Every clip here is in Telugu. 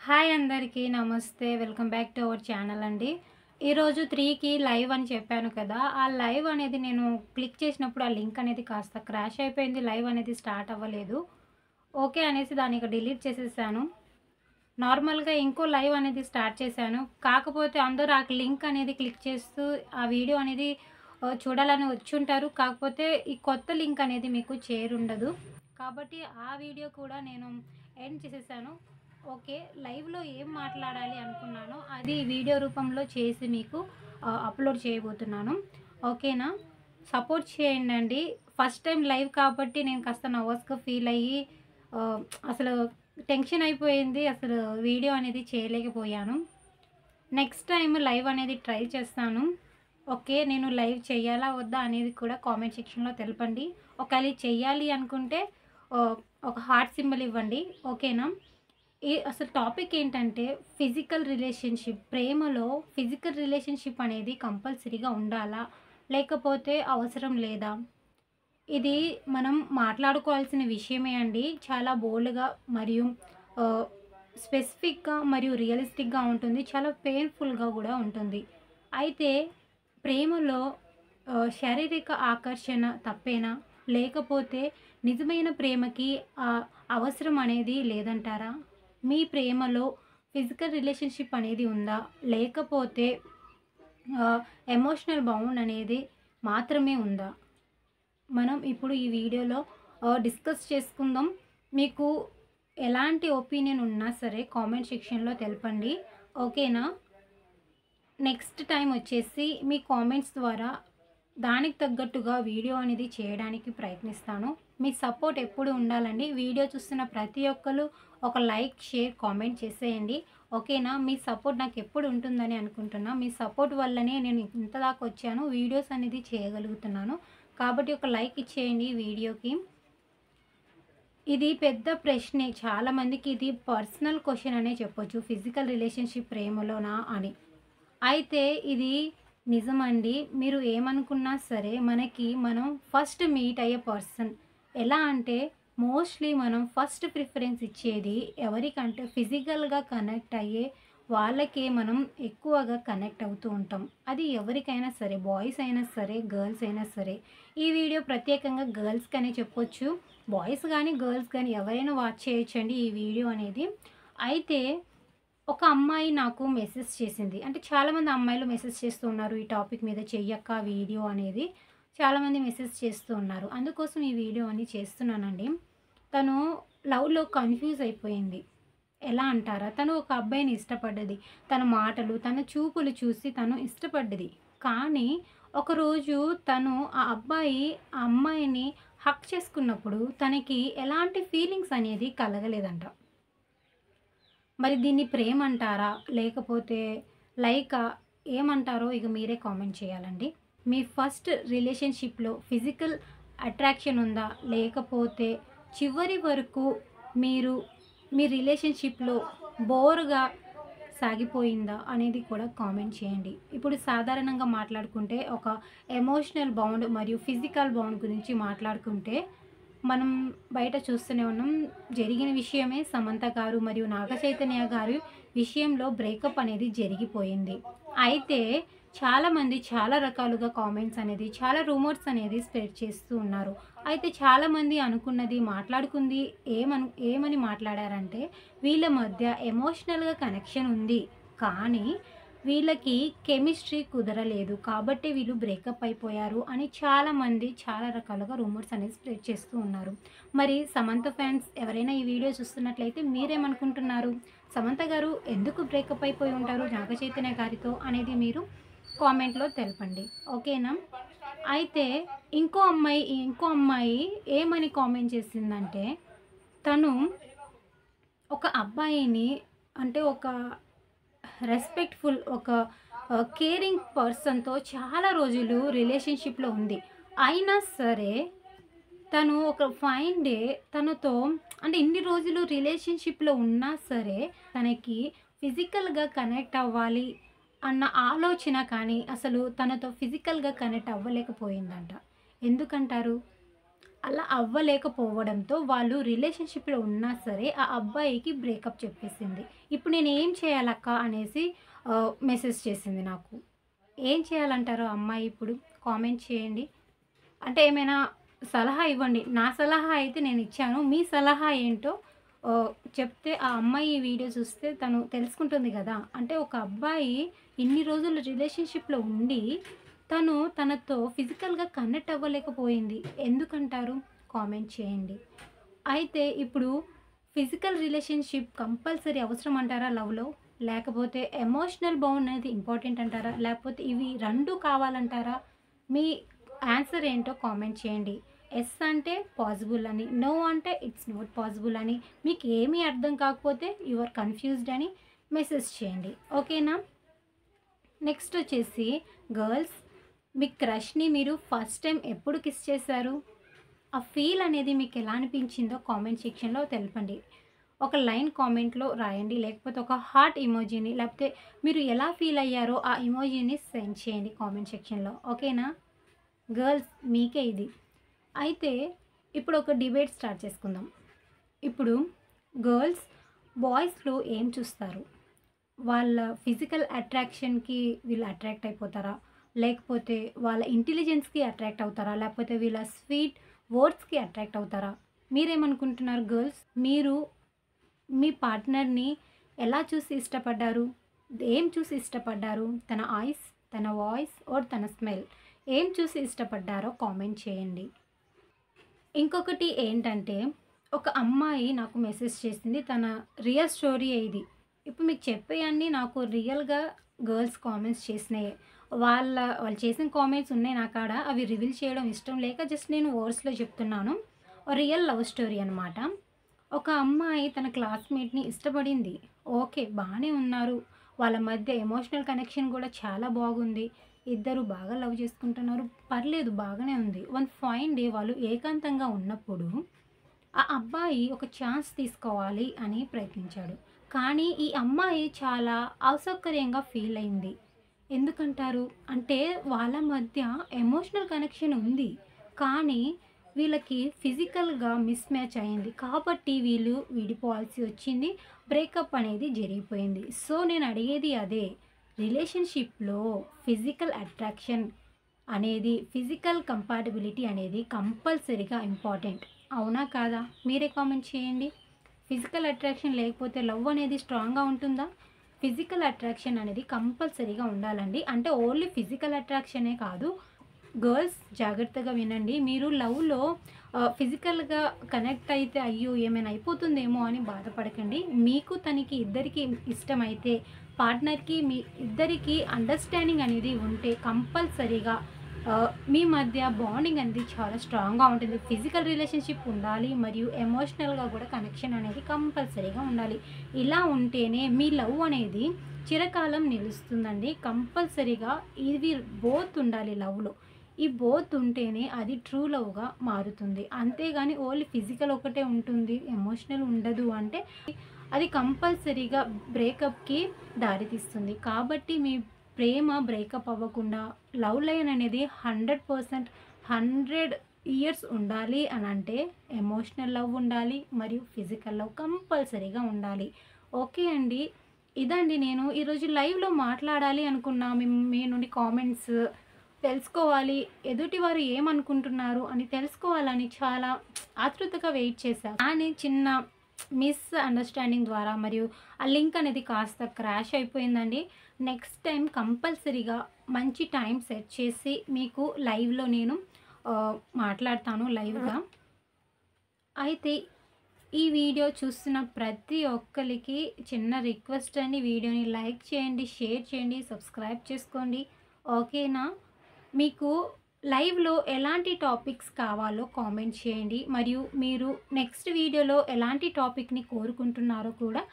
హాయ్ అందరికీ నమస్తే. Welcome back to our channel అండి. ఈరోజు 3కి లైవ్ అని చెప్పాను కదా! ఆ లైవ్ అనేది నేను క్లిక్ చేసినప్పుడు ఆ లింక్ అనేది కాస్త క్రాష్ అయిపోయింది. లైవ్ అనేది స్టార్ట్ అవ్వలేదు. ఓకే అనేసి దాన్ని ఇక డిలీట్ చేసేసాను. నార్మల్‌గా ఇంకో లైవ్ అనేది స్టార్ట్ చేశాను. కాకపోతే అందరూ ఆ లింక్ అనేది క్లిక్ చేస్తూ ఆ వీడియో అనేది చూడాలని వచ్చుంటారు. కాకపోతే ఈ కొత్త లింక్ అనేది మీకు చేరుండదు. కాబట్టి ఆ వీడియో కూడా నేను ఎండ్ చేసేసాను. ఓకే. లైవ్‌లో ఏం మాట్లాడాలి అనుకున్నానో అది వీడియో రూపంలో చేసి మీకు అప్‌లోడ్ చేయబోతున్నాను. ఓకేనా? సపోర్ట్ చేయండండి. ఫస్ట్ టైం లైవ్ కాబట్టి నేను కాస్త నర్వస్‌గా ఫీల్ అయ్యి ఆహ్, అసలు టెన్షన్ అయిపోయింది. అసలు వీడియో అనేది చేయలేకపోయాను. నెక్స్ట్ టైమ్ లైవ్ అనేది ట్రై చేస్తాను. ఓకే. నేను లైవ్ చేయాలా? వద్దా? అనేది కూడా కామెంట్ సెక్షన్‌లో తెలపండి. ఒకవేళ చెయ్యాలి అనుకుంటే ఆహ్, ఒక హార్ట్ సింబల్ ఇవ్వండి. ఓకేనా? అసలు టాపిక్ ఏంటంటే ఫిజికల్ రిలేషన్‌షిప్. ప్రేమలో ఫిజికల్ రిలేషన్‌షిప్ అనేది కంపల్సరీగా ఉండాలా? లేకపోతే అవసరం లేదా? ఇది మనం మాట్లాడుకోవాల్సిన విషయమే అండి. చాలా బోల్డ్‌గా మరియు ఆహ్, స్పెసిఫిక్‌గా మరియు రియలిస్టిక్‌గా ఉంటుంది. చాలా పెయిన్‌ఫుల్‌గా గూడా ఉంటుంది. అయితే ప్రేమలో శారీరక ఆకర్షణ తప్పేనా? లేకపోతే నిజమైన ప్రేమకి అవసరం అనేది లేదంటారా? మీ ప్రేమలో ఫిజికల్ రిలేషన్‌షిప్ అనేది ఉందా? లేకపోతే ఆహ్, ఎమోషనల్ బౌండ్ అనేది మాత్రమే ఉందా? మనం ఇప్పుడు ఈ వీడియోలో డిస్కస్ చేసుకుందాం. మీకు ఎలాంటి ఒపీనియన్ ఉన్నా సరే కామెంట్ సెక్షన్‌లో తెలపండి. ఓకేనా? నెక్స్ట్ టైమ్ వచ్చేసి మీ కామెంట్స్ ద్వారా దానికి తగ్గట్టుగా వీడియో అనేది చేయడానికి ప్రయత్నిస్తాను. మీ సపోర్ట్ ఎప్పుడు ఉండాలండి. వీడియో చూస్తున్న ప్రతి ఒక్కళ్ళు ఒక లైక్, షేర్, కామెంట్ చేసేయండి. ఓకేనా? మీ సపోర్ట్ నాకెప్పుడు ఉంటుందని అనుకుంటున్నా. మీ సపోర్ట్ వల్లనే నేను ఇంత దాకా వచ్చాను. వీడియోస్ అనేది చేయగలుగుతున్నాను. కాబట్టి ఒక లైక్ ఇచ్చేయండి ఈ వీడియోకి. ఇది పెద్ద ప్రశ్నే. చాలామందికి ఇది పర్సనల్ క్వెషన్ అనే చెప్పొచ్చు. ఫిజికల్ రిలేషన్‌షిప్ ప్రేమలోనా అని. అయితే ఇది నిజమండి. మీరు ఏమనుకున్నా సరే మనం ఫస్ట్ మీట్ అయ్యే పర్సన్ ఎలా అంటే మోస్ట్‌లీ మనం ఫస్ట్ ప్రిఫరెన్స్ ఇచ్చేది ఎవరికంటే ఫిజికల్‌గా కనెక్ట్ అయ్యే వాళ్ళకే మనం ఎక్కువగా కనెక్ట్ అవుతూ ఉంటాం. అది ఎవరికైనా సరే బాయ్స్ అయినా సరే, గర్ల్స్ అయినా సరే. ఈ వీడియో ప్రత్యేకంగా గర్ల్స్‌కనే చెప్పొచ్చు. బాయ్స్ గానీ, గర్ల్స్ గానీ ఎవరైనా వాచ్ చేయొచ్చండి ఈ వీడియో అనేది. అయితే ఒక అమ్మాయి నాకు మెసేజ్ చేసింది. అంటే చాలామంది అమ్మాయిలు మెసేజ్ చేస్తూ ఉన్నారు. ఈ టాపిక్ మీద చెయ్యక్క వీడియో అనేది. చాలామంది మెసేజ్ చేస్తూ ఉన్నారు. అందుకోసం ఈ వీడియో అని చేస్తున్నానండి. తను లవ్‌లో కన్‌ఫ్యూజ్ అయిపోయింది. ఎలా అంటారా? తను ఒక అబ్బాయిని ఇష్టపడ్డది. తన మాటలు, తన చూపులు చూసి తను ఇష్టపడ్డది. కానీ ఒకరోజు తను ఆ అమ్మాయిని హగ్ చేసుకున్నప్పుడు తనకి ఎలాంటి ఫీలింగ్స్ అనేది కలగలేదంట. మరి దీన్ని ప్రేమంటారా? లేకపోతే లైకా? ఏమంటారో ఇక మీరే కామెంట్ చేయాలండి. మీ ఫస్ట్ రిలేషన్‌షిప్‌లో ఫిజికల్ అట్రాక్షన్ ఉందా? లేకపోతే చివరి వరకు మీరు మీ రిలేషన్‌షిప్‌లో బోర్‌గా సాగిపోయిందా? అనేది కూడా కామెంట్ చేయండి. ఇప్పుడు సాధారణంగా మాట్లాడుకుంటే ఒక ఎమోషనల్ బౌండ్ మరియు ఫిజికల్ బౌండ్ గురించి మాట్లాడుకుంటే మనం బయట చూస్తూనే ఉన్నాం. జరిగిన విషయమే సమంత గారు మరియు నాగ చైతన్య గారి విషయంలో బ్రేకప్ అనేది జరిగిపోయింది. అయితే చాలామంది చాలా రకాలుగా కామెంట్స్ అనేది, చాలా రూమర్స్ అనేది స్ప్రెడ్ చేస్తూ ఉన్నారు. అయితే చాలామంది అనుకున్నది, మాట్లాడుకుంది ఏమని మాట్లాడారంటే వీళ్ళ మధ్య ఎమోషనల్‌గా కనెక్షన్ ఉంది. కానీ వీళ్ళకి కెమిస్ట్రీ కుదరలేదు. కాబట్టి వీళ్ళు బ్రేకప్ అయిపోయారు అని చాలామంది చాలా రకాలుగా రూమర్స్ అనేది స్ప్రెడ్ చేస్తూ ఉన్నారు. మరి సమంత ఫ్యాన్స్ ఎవరైనా ఈ వీడియో చూస్తున్నట్లయితే మీరేమనుకుంటున్నారు? సమంత గారు ఎందుకు బ్రేకప్ అయిపోయి ఉంటారు నాగ చైతన్య గారితో అనేది మీరు కామెంట్‌లో తెలపండి. ఓకేనా? అయితే ఇంకో అమ్మాయి ఏమని కామెంట్ చేసిందంటే తను ఒక అబ్బాయిని అంటే ఒక రెస్పెక్ట్‌ఫుల్ ఒక కేరింగ్ పర్సన్‌తో చాలా రోజులు రిలేషన్‌షిప్‌లో ఉంది. అయినా సరే తను ఒక ఫైన్ డే తనతో అంటే ఇన్ని రోజులు రిలేషన్‌షిప్‌లో ఉన్నా సరే తనకి ఫిజికల్‌గా కనెక్ట్ అవ్వాలి అన్న ఆలోచన కానీ అసలు తనతో ఫిజికల్‌గా కనెక్ట్ అవ్వలేకపోయిందంట. ఎందుకంటారు? అలా అవ్వలేకపోవడంతో వాళ్ళు రిలేషన్‌షిప్‌లో ఉన్నా సరే ఆ అబ్బాయికి బ్రేకప్ చెప్పేసింది. ఇప్పుడు నేనేం చేయాలక్క అనేసి మెసేజ్ చేసింది నాకు. ఏం చేయాలంటారు ఆ అమ్మాయి ఇప్పుడు? కామెంట్ చేయండి. అంటే ఏమైనా సలహా ఇవ్వండి. నా సలహా అయితే నేనిచ్చాను. మీ సలహా ఏంటో చెప్తే ఆ అమ్మాయి ఈ వీడియో చూస్తే తను తెలుసుకుంటుంది గదా! అంటే ఒక అబ్బాయి ఇన్ని రోజులు రిలేషన్‌షిప్‌లో ఉండి, తను తనతో ఫిజికల్‌గా కనెక్ట్ అవ్వలేకపోయింది. ఎందుకంటారు? కామెంట్ చేయండి. అయితే ఇప్పుడు ఫిజికల్ రిలేషన్‌షిప్ కంపల్సరీ అవసరం అంటారా లవ్‌లో? లేకపోతే ఎమోషనల్ బాండ్ అనేది ఇంపార్టెంట్ అంటారా? లేకపోతే ఇవి 2 కావాలంటారా? మీ ఆన్సర్ ఏంటో కామెంట్ చేయండి. యెస్ అంటే పాసిబుల్ అని, నో అంటే ఇట్స్ నాట్ పాసిబుల్ అని, మీకు ఏమీ అర్థం కాకపోతే యూ ఆర్ కన్‌ఫ్యూజ్డ్ అని మెసేజ్ చేయండి. ఓకేనా? నెక్స్ట్ వచ్చేసి గర్ల్స్, మీ క్రష్‌ని మీరు ఫస్ట్ టైం ఎప్పుడు కిస్ చేశారు? ఆ ఫీల్ అనేది మీకు ఎలా అనిపించిందో కామెంట్ సెక్షన్‌లో తెలపండి. ఒక లైన్ కామెంట్‌లో రాయండి. లేకపోతే ఒక హార్ట్ ఎమోజిని, లేకపోతే మీరు ఎలా ఫీల్ అయ్యారో ఆ ఎమోజిని సెండ్ చేయండి కామెంట్ సెక్షన్‌లో. ఓకేనా? గర్ల్స్ మీకే ఇది. అయితే ఇప్పుడు ఒక డిబేట్ స్టార్ట్ చేసుకుందాం. ఇప్పుడు గర్ల్స్ బాయ్స్‌లో ఏం చూస్తారు? వాళ్ళ ఫిజికల్ అట్రాక్షన్‌కి వీళ్ళు అట్రాక్ట్ అయిపోతారా? లేకపోతే వాళ్ళ ఇంటెలిజెన్స్‌కి అట్రాక్ట్ అవుతారా? లేకపోతే వీళ్ళ స్వీట్ వర్డ్స్‌కి అట్రాక్ట్ అవుతారా? మీరేమనుకుంటున్నారు గర్ల్స్? మీరు మీ పార్ట్నర్‌ని ఎలా చూసి ఇష్టపడ్డారు? ఏం చూసి ఇష్టపడ్డారు? తన ఐస్, తన వాయిస్ ఆర్ తన స్మెల్ ఏం చూసి ఇష్టపడ్డారో కామెంట్ చేయండి. ఇంకొకటి ఏంటంటే, ఒక అమ్మాయి నాకు మెసేజ్ చేసింది. తన రియల్ స్టోరీయే ఇది. ఇప్పుడు మీకు చెప్పేయన్నీ నాకు రియల్‌గా గర్ల్స్ కామెంట్స్ చేసినయే. వాళ్ళు చేసిన కామెంట్స్ ఉన్నాయి నా కాడ. అవి రివీల్ చేయడం ఇష్టం లేక జస్ట్ నేను వర్డ్స్‌లో చెప్తున్నాను. రియల్ లవ్ స్టోరీ అనమాట. ఒక అమ్మాయి తన క్లాస్‌మేట్‌ని ఇష్టపడింది. ఓకే. బానే ఉన్నారు. వాళ్ళ మధ్య ఎమోషనల్ కనెక్షన్ గూడా చాలా బాగుంది. ఇద్దరు బాగా లవ్ చేసుకుంటున్నారు. పర్లేదు బాగానే ఉంది. వన్ ఫైన్ డే వాళ్ళు ఏకాంతంగా ఉన్నప్పుడు ఆ అబ్బాయి ఒక ఛాన్స్ తీసుకోవాలి అని ప్రయత్నించాడు. కానీ ఈ అమ్మాయి చాలా అసౌకర్యంగా ఫీల్ అయింది. ఎందుకంటారు? అంటే వాళ్ళ మధ్య ఎమోషనల్ కనెక్షన్ ఉంది. కానీ వీళ్ళకి ఫిజికల్‌గా మిస్ మ్యాచ్ అయింది. కాబట్టి వీళ్ళు విడిపోవాల్సి వచ్చింది. బ్రేకప్ అనేది జరిగిపోయింది. సో నేను అడిగేది అదే. రిలేషన్‌షిప్‌లో ఫిజికల్ అట్రాక్షన్ అనేది, ఫిజికల్ కంపాటిబిలిటీ అనేది కంపల్సరీగా ఇంపార్టెంట్. అవునా? కాదా? మీరే కామెంట్ చేయండి. ఫిజికల్ అట్రాక్షన్ లేకపోతే లవ్ అనేది స్ట్రాంగ్‌గా ఉంటుందా? ఫిజికల్ అట్రాక్షన్ అనేది కంపల్సరీగా ఉండాలండి. అంటే ఓన్లీ ఫిజికల్ అట్రాక్షనే కాదు. గర్ల్స్ జాగ్రత్తగా వినండి. మీరు లవ్‌లో ఫిజికల్‌గా కనెక్ట్ అయితే అయ్యో! ఏమైనా అయిపోతుందేమో అని బాధపడకండి. మీకు తనకి ఇద్దరికీ ఇష్టమైతే పార్ట్నర్‌కి మీ ఇద్దరికీ అండర్‌స్టాండింగ్ అనేది ఉంటే కంపల్సరీగా మీ మధ్య బాండింగ్ అనేది చాలా స్ట్రాంగ్‌గా ఉంటుంది. ఫిజికల్ రిలేషన్‌షిప్ ఉండాలి. మరియు ఎమోషనల్‌గా కూడా కనెక్షన్ అనేది కంపల్సరీగా ఉండాలి. ఇలా ఉంటేనే మీ లవ్ అనేది చిరకాలం నిలుస్తుందండి. కంపల్సరీగా ఇవి బోత్ ఉండాలి లవ్‌లో. ఈ బోత్ ఉంటేనే అది ట్రూ లవ్‌గా మారుతుంది. అంతేగాని ఓన్లీ ఫిజికల్ ఒకటే ఉంటుంది, ఎమోషనల్ ఉండదు అంటే అది కంపల్సరీగా బ్రేకప్‌కి దారితీస్తుంది. కాబట్టి మీ ప్రేమ బ్రేకప్ అవ్వకుండా లవ్ లైన్ అనేది 100% 100 ఇయర్స్ ఉండాలి అనంటే ఎమోషనల్ లవ్ ఉండాలి. మరియు ఫిజికల్ లవ్ కంపల్సరీగా ఉండాలి. ఓకే అండి. ఇదండి నేను ఈరోజు లైవ్‌లో మాట్లాడాలి అనుకున్నా. మీ నుండి కామెంట్స్ తెలుసుకోవాలి. ఎదుటివారు ఏమనుకుంటున్నారు అని తెలుసుకోవాలని చాలా ఆతృతగా వెయిట్ చేశా. కానీ చిన్న మిస్ అండర్‌స్టాండింగ్ ద్వారా మరియు ఆ లింక్ అనేది కాస్త క్రాష్ అయిపోయిందండి. నెక్స్ట్ టైం కంపల్సరీగా మంచి టైం సెట్ చేసి మీకు లైవ్‌లో నేను మాట్లాడతాను లైవ్‌గా. అయితే ఈ వీడియో చూస్తున్న ప్రతి ఒక్కరికి చిన్న రిక్వెస్ట్ అండి. వీడియోని లైక్ చేయండి, షేర్ చేయండి, సబ్స్క్రైబ్ చేసుకోండి. ఓకేనా? మీకు లైవ్‌లో ఎలాంటి టాపిక్స్ కావాలో కామెంట్ చేయండి. మరియు మీరు నెక్స్ట్ వీడియోలో ఎలాంటి టాపిక్‌ని కోరుకుంటున్నారో కూడా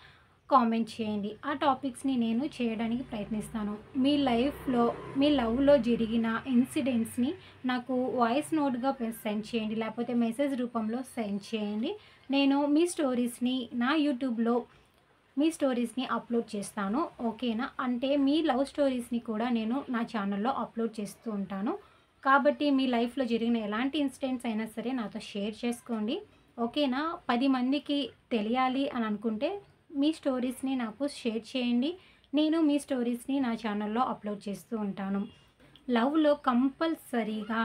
కామెంట్ చేయండి. ఆ టాపిక్స్‌ని నేను చేయడానికి ప్రయత్నిస్తాను. మీ లైఫ్‌లో, మీ లవ్‌లో జరిగిన ఇన్సిడెంట్స్‌ని నాకు వాయిస్ నోట్‌గా సెండ్ చేయండి. లేకపోతే మెసేజ్ రూపంలో సెండ్ చేయండి. నేను మీ స్టోరీస్‌ని నా యూట్యూబ్‌లో మీ స్టోరీస్‌ని అప్లోడ్ చేస్తాను. ఓకేనా? అంటే మీ లవ్ స్టోరీస్‌ని కూడా నేను నా ఛానల్‌లో అప్లోడ్ చేస్తూ ఉంటాను. కాబట్టి మీ లైఫ్లో జరిగిన ఎలాంటి ఇన్సిడెంట్స్ అయినా సరే నాతో షేర్ చేసుకోండి, ఓకేనా? 10 మందికి తెలియాలి అని అనుకుంటే మీ స్టోరీస్ని నాకు షేర్ చేయండి. నేను మీ స్టోరీస్ని నా ఛానల్లో అప్లోడ్ చేస్తూ ఉంటాను. లవ్లో కంపల్సరీగా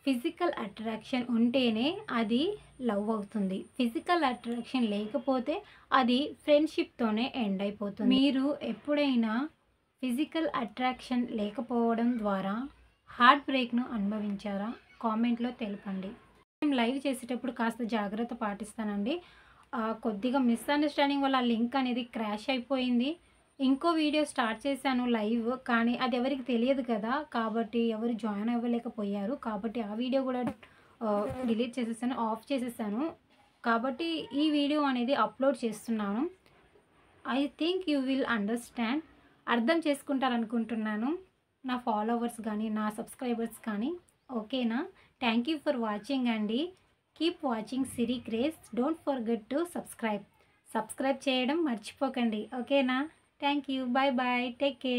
ఫిజికల్ అట్రాక్షన్ ఉంటేనే అది లవ్ అవుతుంది. ఫిజికల్ అట్రాక్షన్ లేకపోతే అది ఫ్రెండ్షిప్తోనే ఎండ్ అయిపోతుంది. మీరు ఎప్పుడైనా ఫిజికల్ అట్రాక్షన్ లేకపోవడం ద్వారా హార్ట్ బ్రేక్ను అనుభవించారా? కామెంట్లో తెలపండి. నేను లైవ్ చేసేటప్పుడు కాస్త జాగ్రత్త పాటిస్తానండి. కొద్దిగా మిస్అండర్స్టాండింగ్ వల్ల ఆ లింక్ అనేది క్రాష్ అయిపోయింది. ఇంకో వీడియో స్టార్ట్ చేశాను లైవ్, కానీ అది ఎవరికి తెలియదు కదా, కాబట్టి ఎవరు జాయిన్ అవ్వలేకపోయారు. కాబట్టి ఆ వీడియో కూడా డిలీట్ చేసేసాను, ఆఫ్ చేసేసాను. కాబట్టి ఈ వీడియో అనేది అప్లోడ్ చేస్తున్నాను. I think you will understand, అర్థం చేసుకుంటారనుకుంటున్నాను నా ఫాలోవర్స్ కానీ నా సబ్స్క్రైబర్స్ కానీ, ఓకేనా? థ్యాంక్ యూ ఫర్ వాచింగ్ అండి. Keep watching Siri craze. Don't forget to subscribe చేయడం మర్చిపోకండి, ఓకేనా? Thank you. Bye bye. Take care.